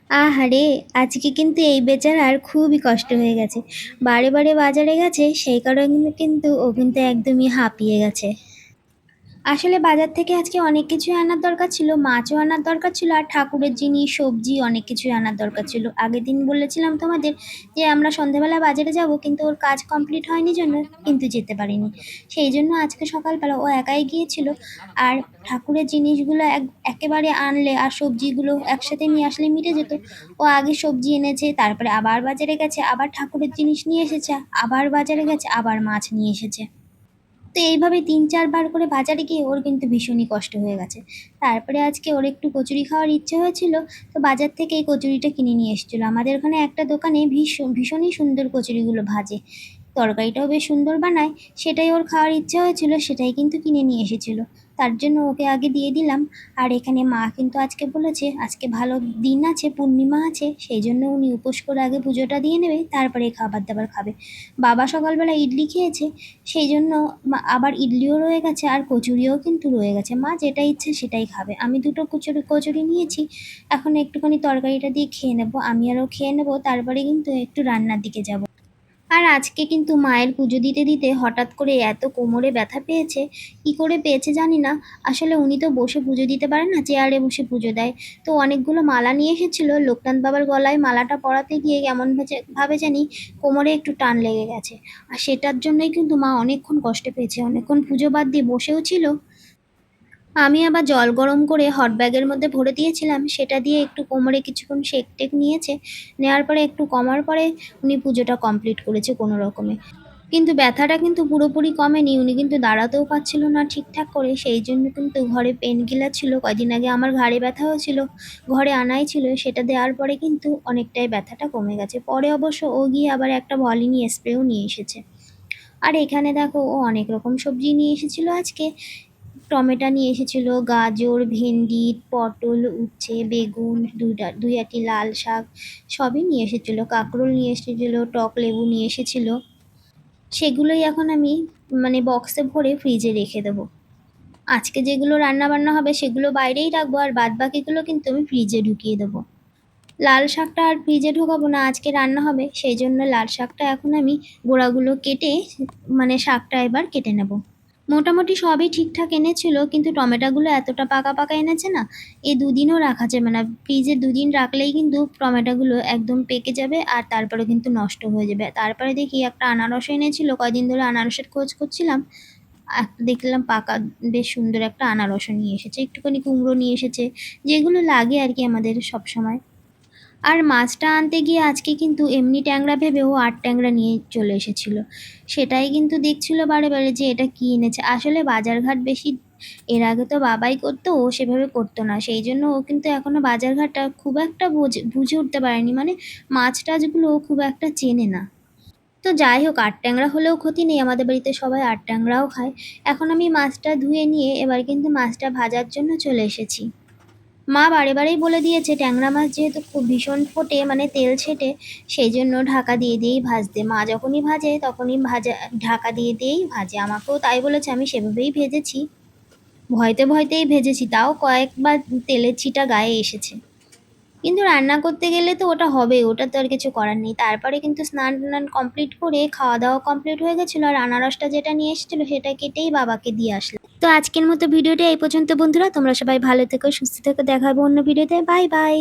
আহারে! আজকে কিন্তু এই বেচারার খুবই কষ্ট হয়ে গেছে। বারে, বারে বাজারে গেছে সেই কারণে কিন্তু ও কিন্তু একদমই হাঁপিয়ে গেছে। আসলে বাজার থেকে আজকে অনেক কিছুই আনার দরকার ছিল, মাছও আনার দরকার ছিল আর ঠাকুরের জিনিস, সবজি অনেক কিছুই আনার দরকার ছিল। আগের দিন বলেছিলাম তোমাদের যে আমরা সন্ধ্যাবেলা বাজারে যাব, কিন্তু ওর কাজ কমপ্লিট হয়নি জন্য কিন্তু যেতে পারিনি। সেই জন্য আজকে সকালবেলা ও একাই গিয়েছিল। আর ঠাকুরের জিনিসগুলো একেবারে আনলে আর সবজিগুলো একসাথে নিয়ে আসলে মিটে যেত। ও আগে সবজি এনেছে, তারপরে আবার বাজারে গেছে, আবার ঠাকুরের জিনিস নিয়ে এসেছে, আবার বাজারে গেছে, আবার মাছ নিয়ে এসেছে। তো এইভাবে ৩-৪ বার করে বাজারে গিয়ে ওর কিন্তু ভীষণই কষ্ট হয়ে গেছে। তারপরে আজকে ওর একটু কচুরি খাওয়ার ইচ্ছে হয়েছিল, তো বাজার থেকে এই কচুরিটা কিনে নিয়ে এসেছিল। আমাদের ওখানে একটা দোকানে ভীষণই সুন্দর কচুরিগুলো ভাজে, তরকারিটাও বেশ সুন্দর বানায়। সেটাই ওর খাওয়ার ইচ্ছে হয়েছিল, সেটাই কিন্তু কিনে নিয়ে এসেছিল। তার জন্য ওকে আগে দিয়ে দিলাম। আর এখানে মা কিন্তু আজকে বলেছে আজকে ভালো দিন আছে, পূর্ণিমা আছে, সেই জন্য উনি উপোস করে আগে পুজোটা দিয়ে নেবে, তারপরে খাবার দাবার খাবে। বাবা সকালবেলা ইডলি খেয়েছে, সেই জন্য আবার ইডলিও রয়ে গেছে আর কচুরিও কিন্তু রয়ে গেছে। মা যেটা ইচ্ছে সেটাই খাবে। আমি দুটো কচুরি কচুরি নিয়েছি, এখন একটুখানি তরকারিটা দিয়ে খেয়ে নেবো, আমি আরও খেয়ে নেবো, তারপরে কিন্তু একটু রান্নার দিকে যাব। আর আজকে কিন্তু মায়ের পুজো দিতে দিতে হঠাৎ করে এত কোমরে ব্যথা পেয়েছে, কী করে পেয়েছে জানি না। আসলে উনি তো বসে পুজো দিতে পারেন না, চেয়ারে বসে পুজো দেয়। তো অনেকগুলো মালা নিয়ে এসেছিল, লোকনাথ বাবার গলায় মালাটা পরাতে গিয়ে কেমন ভাবে জানি কোমরে একটু টান লেগে গেছে। আর সেটার জন্যই কিন্তু মা অনেকক্ষণ কষ্ট পেয়েছে, অনেকক্ষণ পুজো বাদ দিয়ে বসেও ছিল। আমি আবার জল গরম করে হট ব্যাগের মধ্যে ভরে দিয়েছিলাম, সেটা দিয়ে একটু কোমরে কিছুক্ষণ সেঁক টেক নিয়েছে। নেওয়ার পরে একটু কমার পরে উনি পুজোটা কমপ্লিট করেছে কোনো রকমে। কিন্তু ব্যথাটা কিন্তু পুরোপুরি কমেনি, উনি কিন্তু দাঁড়াতেও পারছিল না ঠিকঠাক করে। সেই জন্য কিন্তু ঘরে পেন কিলার ছিল, কয়দিন আগে আমার ঘাড়ে ব্যথা হয়েছিল, ঘরে আনাই ছিল, সেটা দেওয়ার পরে কিন্তু অনেকটাই ব্যথাটা কমে গেছে। পরে অবশ্য ও গিয়ে আবার একটা ভলিনি স্প্রেও নিয়ে এসেছে। আর এখানে দেখো ও অনেক রকম সবজি নিয়ে এসেছিল আজকে। টমেটো নিয়ে এসেছিল, গাজর, ভেন্ডি, পটল, উচ্ছে, বেগুন, দুই আটি লাল শাক সবই নিয়ে এসেছিল, কাঁকরোল নিয়ে এসেছিল, টক লেবু নিয়ে এসেছিল। সেগুলোই এখন আমি বক্সে ভরে ফ্রিজে রেখে দেবো। আজকে যেগুলো রান্না বান্না হবে সেগুলো বাইরেই রাখবো, আর বাদ বাকিগুলো কিন্তু আমি ফ্রিজে ঢুকিয়ে দেবো। লাল শাকটা আর ফ্রিজে ঢোকাবো না, আজকে রান্না হবে, সেই জন্য লাল শাকটা এখন আমি গোড়াগুলো কেটে শাকটা এবার কেটে নেব। মোটামুটি সবই ঠিকঠাক এনেছিল, কিন্তু টমেটোগুলো এতটা পাকা পাকা এনেছে না, এই দুদিনও রাখা যাবে না। ফ্রিজে দুদিন রাখলেই কিন্তু টমেটোগুলো একদম পেকে যাবে আর তারপরে কিন্তু নষ্ট হয়ে যাবে। তারপরে দেখি একটা আনারস এনেছিল, কয়দিন ধরে আনারসের খোঁজ করছিলাম, একটা দেখলাম পাকা বেশ সুন্দর একটা আনারসও নিয়ে এসেছে, একটুখানি কুমড়ো নিয়ে এসেছে, যেগুলো লাগে আর কি আমাদের সব সময়। আর মাছটা আনতে গিয়ে আজকে কিন্তু এমনি ট্যাংরা ভেবে ও ৮ ট্যাংরা নিয়ে চলে এসেছিল। সেটাই কিন্তু দেখছিল বারে বারে যে এটা কী এনেছে। আসলে বাজারঘাট বেশি এর আগে তো বাবাই করতো, ও সেভাবে করতো না, সেই জন্য ও কিন্তু এখনও বাজারঘাটটা খুব একটা বুঝে উঠতে পারেনি, মাছ টাছগুলো ও খুব একটা চেনে না। তো যাই হোক, ৮ ট্যাংরা হলেও ক্ষতি নেই, আমাদের বাড়িতে সবাই ৮ ট্যাংরাও খায়। এখন আমি মাছটা ধুয়ে নিয়ে এবার কিন্তু মাছটা ভাজার জন্য চলে এসেছি। মা বারে বারেই বলে দিয়েছে ট্যাংরা মাছ যেহেতু খুব ভীষণ ফোটে, তেল ছেটে, সেই জন্য ঢাকা দিয়ে দিয়েই ভাজতে। মা যখনই ভাজে তখনই ঢাকা দিয়ে দিয়েই ভাজে, আমাকেও তাই বলেছে, আমি সেভাবেই ভেজেছি। ভয়তে ভয়তেই ভেজেছি, তাও কয়েকবার তেলের ছিটা গায়ে এসেছে। কিন্তু রান্না করতে গেলে তো ওটা হবে, ওটা তো আর কিছু করার নেই। তারপরে কিন্তু স্নান টান কমপ্লিট করে খাওয়া দাওয়া কমপ্লিট হয়ে গেছিলো, আর আনারসটা যেটা নিয়ে এসেছিলো সেটা কেটেই বাবাকে দিয়ে আসলাম। তো আজকের মতো ভিডিওটা এই পর্যন্ত বন্ধুরা, তোমরা সবাই ভালো থেকো, সুস্থ থেকো, দেখা হবে অন্য ভিডিওতে। Bye bye.